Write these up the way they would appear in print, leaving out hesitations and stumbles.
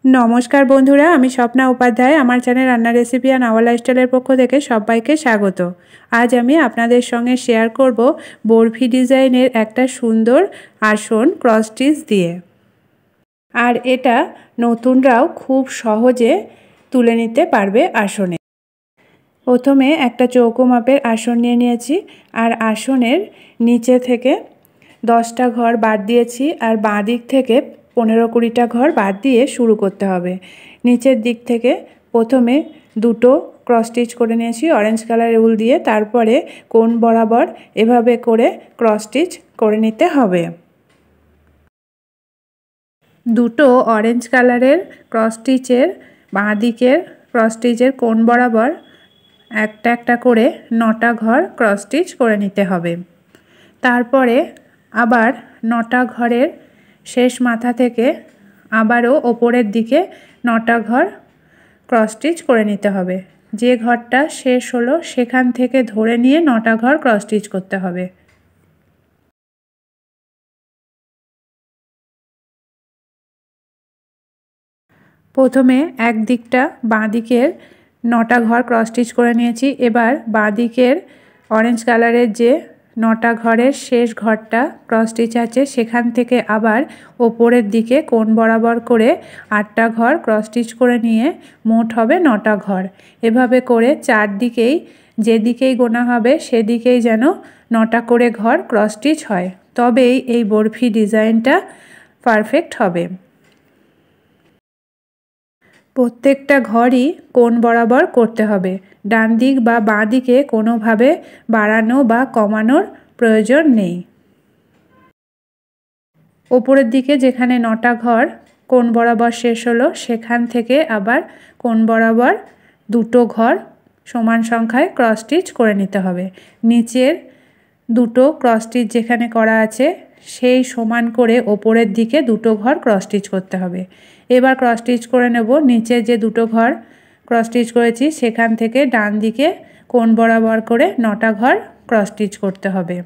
नमस्कार बंधुरा आमी स्वप्ना उपाध्याय आमार चैनल रान्ना रेसिपि एंड आवर लाइफस्टाइलेर पक्ष थेके सबाइके स्वागत। आज आमी आपनादेर संगे शेयर करब बरफी डिजाइनेर एकटा सुंदर आसन क्रस स्टिच दिए। आर एटा नतुनराও खूब सहजे तुले निते पारबे आसने। प्रथमे एकटा चौको मापेर आसन निये निয়েছি আর आसनेर नीचे थेके 10टा घर बाद दिएছি আর বাঁ দিক থেকে 15-20টা घर बाद दिए शुरू करते हैं। नीचेर दिक थेके प्रथमे दुटो क्रस स्टिच करे निয়েছি ऑरेंज कलर उल दिए, तारपरे कोण बराबर एभाবে करे क्रस स्टिच करे निते हबे। दुटो ऑरेंज कलरेर क्रस स्टिचेर बाँ दिकेर क्रस स्टिचेर कोण बराबर एकटा एकटा करे 9टा घर क्रस स्टिच करे निते हबे। तारपरे आबार 9टा घरेर शेष माथा थेके आबारो ओपरेर दिके 9टा घर क्रस स्टिच करे निते हबे। जे घरटा शेष हलो सेखान थेके धरे निये 9टा घर क्रस स्टिच करते हबे। प्रथमे एक दिकटा बाँ दिकेर 9टा घर क्रस स्टिच करे निয়েছি। एबार बाँ दिकेर ऑरेंज कलरेर जे 9टा घरेर शेष घरटा क्रस स्टिच आछे सेखान थेके आबार ओपरेर दिके कोण बराबर करे 8टा घर क्रस स्टिच करे निये मोट हबे 9टा घर। एभाবে करे चारदिकेई जेदिकेई गोना हबे सेदिकेई जेन 9टा करे घर क्रस स्टिच हय, तबेई एई बरफी डिजाइनटा पारफेक्ट हबे। प्रत्येकटा घरई कोण बराबर करते हबे। डान दिक बा बाँ दिके कोनोभावे बाड़ानो बा कमानोर प्रयोजन नेই। ओपरेर दिके जेखाने 9टा घर कोण बराबर शेष हलो सेखान थेके आबार कोण बराबर दुटो घर समान संख्याय क्रस स्टिच करे निते हबे। नीचेर दुटो क्रस स्टिच जेखाने करा आछे सेई समान करे ओपरेर दिके दुटो घर क्रस स्टिच करते हबे। एबार क्रस स्टिच करे नेब। नीचे जे दुटो घर क्रस स्टिच करेছি सेखान थेके डान दिके कोण बराबर करे 9टा घर क्रस स्टिच करते हबे।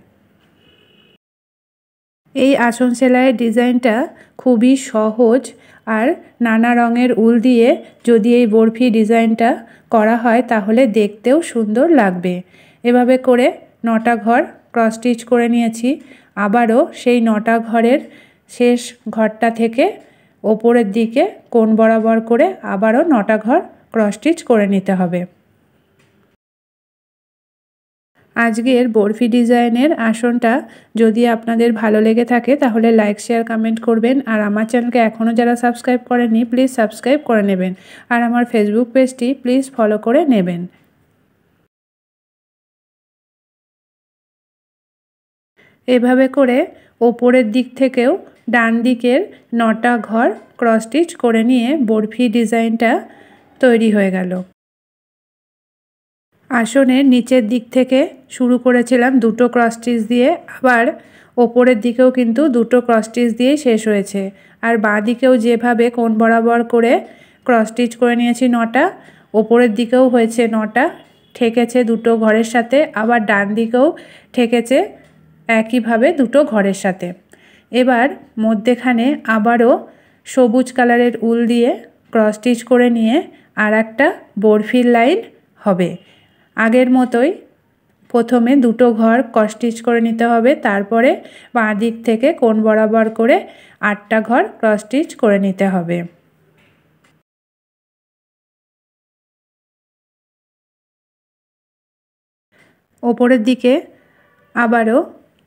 এই আসন সেলাইয়ের ডিজাইনটা খুবই সহজ আর নানা রঙের উল দিয়ে যদি এই বরফি ডিজাইনটা করা হয় তাহলে দেখতেও সুন্দর লাগবে। এভাবে করে 9টা ঘর ক্রস স্টিচ করে নিয়েছি। আবারও সেই 9টা ঘরের শেষ ঘরটা থেকে ওপরের দিকে কোণ বরাবর করে আবারও 9টা ঘর ক্রস স্টিচ করে নিতে হবে। আজকের বরফি ডিজাইনের আসনটা যদি আপনাদের ভালো লেগে থাকে তাহলে লাইক শেয়ার কমেন্ট করবেন। আর আমার চ্যানেলকে এখনও যারা সাবস্ক্রাইব করেননি প্লিজ সাবস্ক্রাইব করে নেবেন। আর আমার ফেসবুক পেজটি প্লিজ ফলো করে নেবেন। এভাবে করে ওপরের দিক থেকেও ডান দিকের 9টা ঘর ক্রস স্টিচ করে নিয়ে বরফি ডিজাইনটা তৈরি হয়ে গেল। আসনের নিচের দিক থেকে শুরু করেছিলাম দুটো ক্রস স্টিচ দিয়ে, আবার ওপরের দিকেও কিন্তু দুটো ক্রস স্টিচ দিয়েই শেষ হয়েছে। আর বাঁ দিকেও যেভাবে কোণ বরাবর করে ক্রস স্টিচ করে নিয়েছি 9টা, ওপরের দিকেও হয়েছে 9টা, ঠেকেছে দুটো ঘরের সাথে, আবার ডান দিকেও ঠেকেছে একইভাবে দুটো ঘরের সাথে। এবার মধ্যেখানে আবারও সবুজ কালারের উল দিয়ে ক্রস স্টিচ করে নিয়ে আর একটা বরফির লাইন হবে। আগের মতোই প্রথমে দুটো ঘর ক্রস স্টিচ করে নিতে হবে, তারপরে বাঁ দিক থেকে কোণ বরাবর করে 8টা ঘর ক্রস স্টিচ করে নিতে হবে। ওপরের দিকে আবারও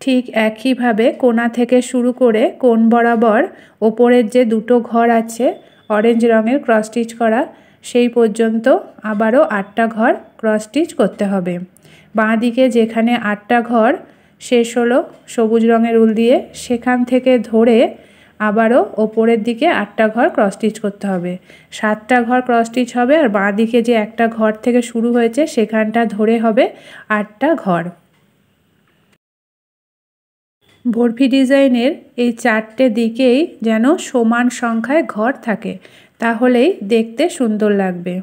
ঠিক একইভাবে কোণা থেকে শুরু করে কোণ বরাবর ওপরের যে দুটো ঘর আছে অরেঞ্জ রঙের ক্রস স্টিচ করা সেই পর্যন্ত আবারও 8টা ঘর ক্রস স্টিচ করতে হবে। বাঁ দিকে যেখানে 8টা ঘর শেষ হলো সবুজ রঙের উল দিয়ে সেখান থেকে ধরে আবারও ওপরের দিকে 8টা ঘর ক্রস স্টিচ করতে হবে। 7টা ঘর ক্রস স্টিচ হবে আর বাঁ দিকে যে একটা ঘর থেকে শুরু হয়েছে সেখানটা ধরে হবে 8টা ঘর। বরফি ডিজাইনের এই 4টে দিকেই যেন সমান সংখ্যায় ঘর থাকে, তাহলেই দেখতে সুন্দর লাগবে।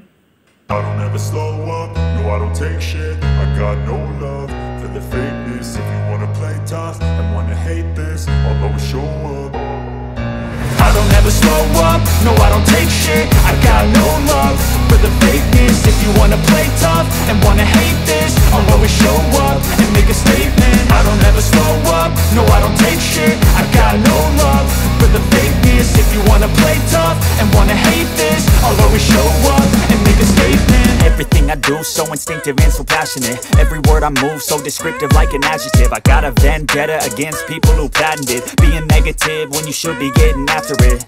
I don't ever slow up, no I don't take shit. I got no love for the fakeness. If you wanna play tough and wanna hate this, I'll always show up and make a statement. I don't ever slow up, no I don't take shit. I got no love for the fakeness. If you wanna play tough and wanna hate this, I'll always show up and make a statement. Everything I do so instinctive and so passionate. Every word I move so descriptive like an adjective. I got a vendetta against people who patented being negative when you should be getting after it.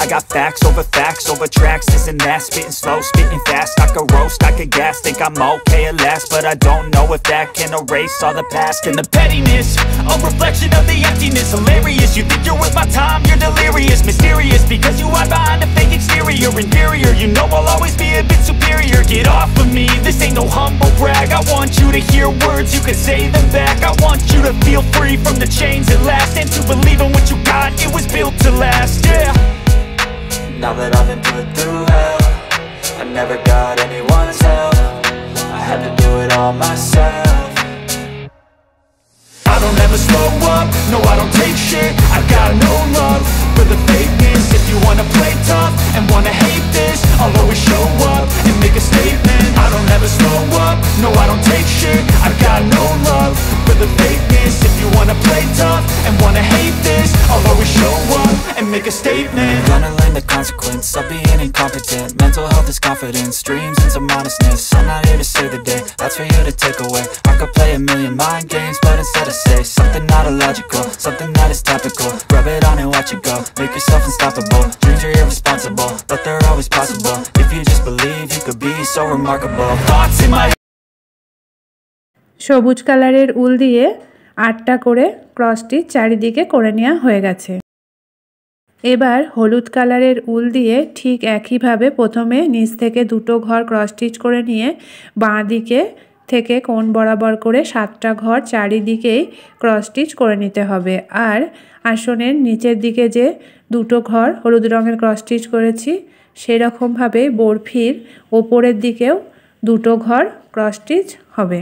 I got facts over tracks, this and that. Spitting slow, spitting fast. I could roast, I could gas. Think I'm okay at last, but I don't know if that can erase all the past. And the pettiness, a reflection of the emptiness. Hilarious, you think you're worth my time, you're delirious. Mysterious, because you hide behind a fake exterior. Inferior, you know I'll always be a bit superior. Get off of me, this ain't no humble brag. I want you to hear words, you can say them back. I want you to feel free from the chains at last, and to believe in what you got, it was built to last, yeah. Now that I've been put through hell, I never got anyone's help. I had to do it all myself. I don't ever slow up, no I don't take shit. I got no love for the fakeness. If you wanna play tough and wanna hate this, I'll always show up and make a statement. I don't ever slow up, no I don't take shit. I got no love for the fakeness. If you wanna play tough and wanna hate this, I'll always show up and make a statement. Gonna learn the consequence of being incompetent. Mental health is confidence, dreams and some modestness. I'm not here to save the day, that's for you to take away. I could play a million mind games, but instead I say something not illogical, something that is topical. Rub it on and watch it go, make yourself unstoppable. Dreams are irresponsible, but they're always possible. If you just believe, you could be so remarkable. Thoughts in my সবুজ কালারের উল দিয়ে 8টা করে cross stitch চারিদিকে করে নেওয়া হয়ে গেছে। এবার হলুদ কালারের উল দিয়ে ঠিক একইভাবে প্রথমে নিচ থেকে দুটো ঘর ক্রস স্টিচ করে নিয়ে বাঁ দিকে থেকে কোণ বরাবর করে 7টা ঘর চারিদিকেই ক্রস স্টিচ করে নিতে হবে। আর আসনের নিচের দিকে যে দুটো ঘর হলুদ রঙের ক্রস স্টিচ করেছি সেরকমভাবে বরফির ওপরের দিকেও দুটো ঘর ক্রস স্টিচ হবে।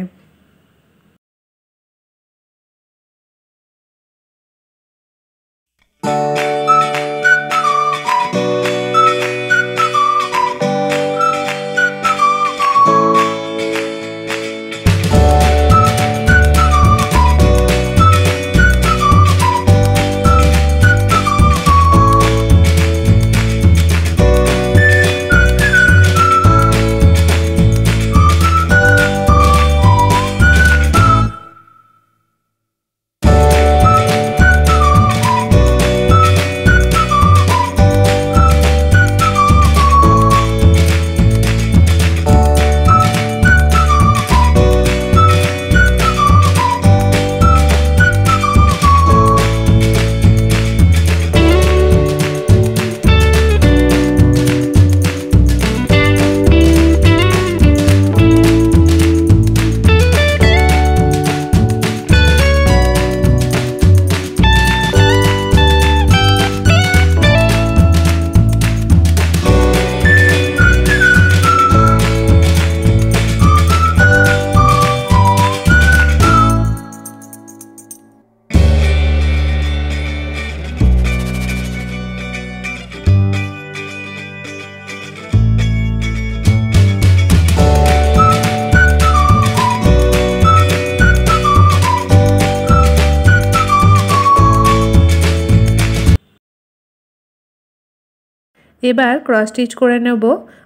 এবার ক্রস স্টিচ করে নেব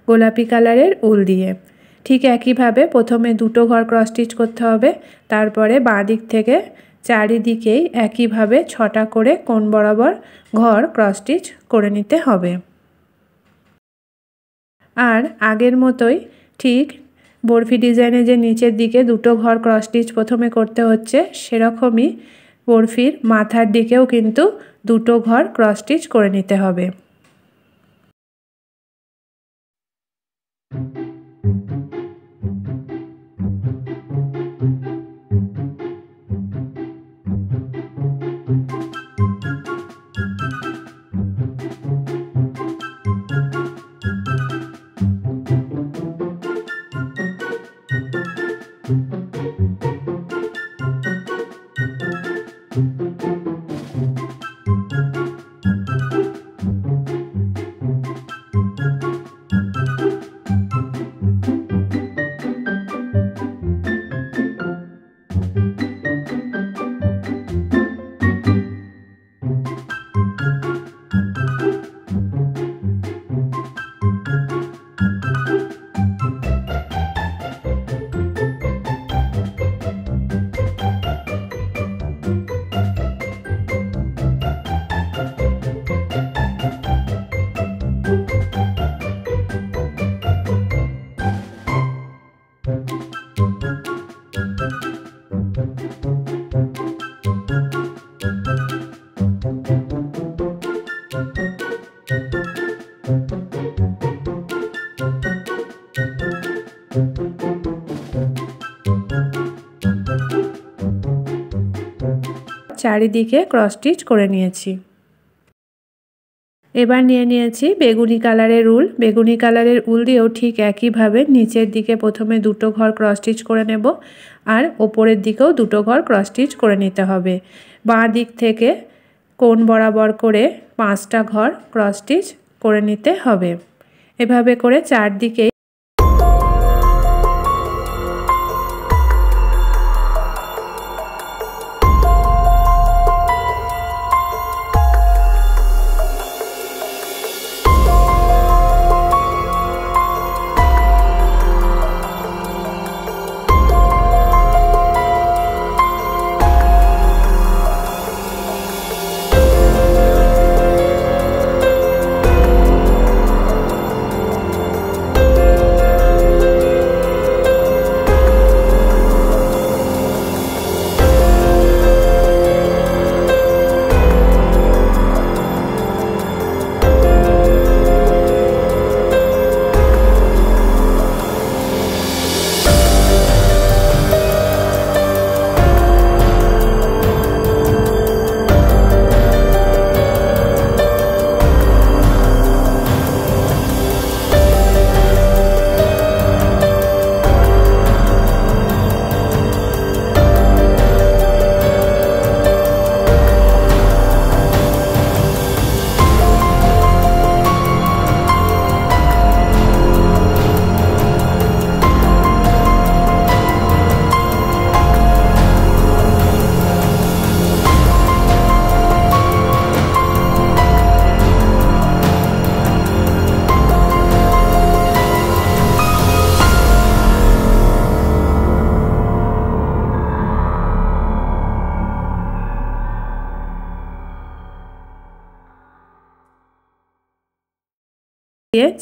গোলাপি কালারের উল দিয়ে। ঠিক একইভাবে প্রথমে দুটো ঘর ক্রস স্টিচ করতে হবে, তারপরে বাঁ দিক থেকে চারিদিকেই একইভাবে 6টা করে কোণ বরাবর ঘর ক্রস স্টিচ করে নিতে হবে। আর আগের মতোই ঠিক বরফি ডিজাইনে যে নিচের দিকে দুটো ঘর ক্রস স্টিচ প্রথমে করতে হচ্ছে সেরকমই বরফির মাথার দিকেও কিন্তু দুটো ঘর ক্রস স্টিচ করে নিতে হবে। চারিদিকে ক্রস স্টিচ করে নিয়েছি। এবার নিয়ে নিয়েছি বেগুনি কালারের উল। বেগুনি কালারের উল দিয়েও ঠিক একইভাবে নিচের দিকে প্রথমে দুটো ঘর ক্রস স্টিচ করে নেব আর ওপরের দিকেও দুটো ঘর ক্রস স্টিচ করে নিতে হবে। বাঁ দিক থেকে কোণ বরাবর করে 5টা ঘর ক্রস স্টিচ করে নিতে হবে। এভাবে করে চারদিকে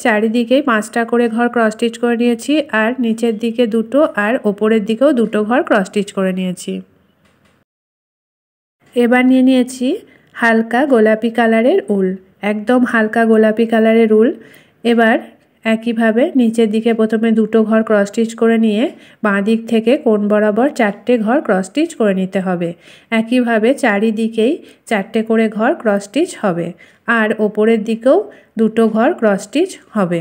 চারিদিকে 5টা করে ঘর ক্রস স্টিচ করে নিয়েছি আর নিচের দিকে দুটো আর ওপরের দিকেও দুটো ঘর ক্রস স্টিচ করে নিয়েছি। এবার নিয়ে নিয়েছি হালকা গোলাপি কালারের উল, একদম হালকা গোলাপি কালারের উল। এবার একইভাবে নিচের দিকে প্রথমে দুটো ঘর ক্রস স্টিচ করে নিয়ে বাঁ দিক থেকে কোণ বরাবর 4টে ঘর ক্রস স্টিচ করে নিতে হবে। একইভাবে চারিদিকেই 4টে করে ঘর ক্রস স্টিচ হবে আর ওপরের দিকেও দুটো ঘর ক্রস স্টিচ হবে।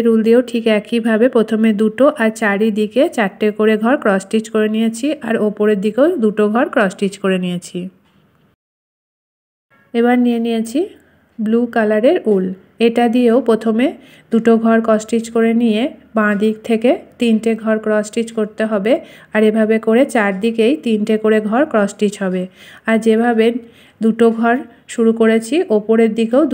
রুল দিয়েও ঠিক একইভাবে প্রথমে দুটো আর চারিদিকে 4টে করে ঘর ক্রস স্টিচ করে নিয়েছি আর ওপরের দিকেও দুটো ঘর ক্রস স্টিচ করে নিয়েছি। এবার নিয়ে নিয়েছি ব্লু কালারের উল, এটা দিয়েও প্রথমে দুটো ঘর ক্রস স্টিচ করে নিয়ে বাঁ দিক থেকে 3টে ঘর ক্রস স্টিচ করতে হবে আর এভাবে করে চারদিকেই 3টে করে ঘর ক্রস স্টিচ হবে। আর যেভাবে দুটো ঘর শুরু করেছি ওপরের দিকেও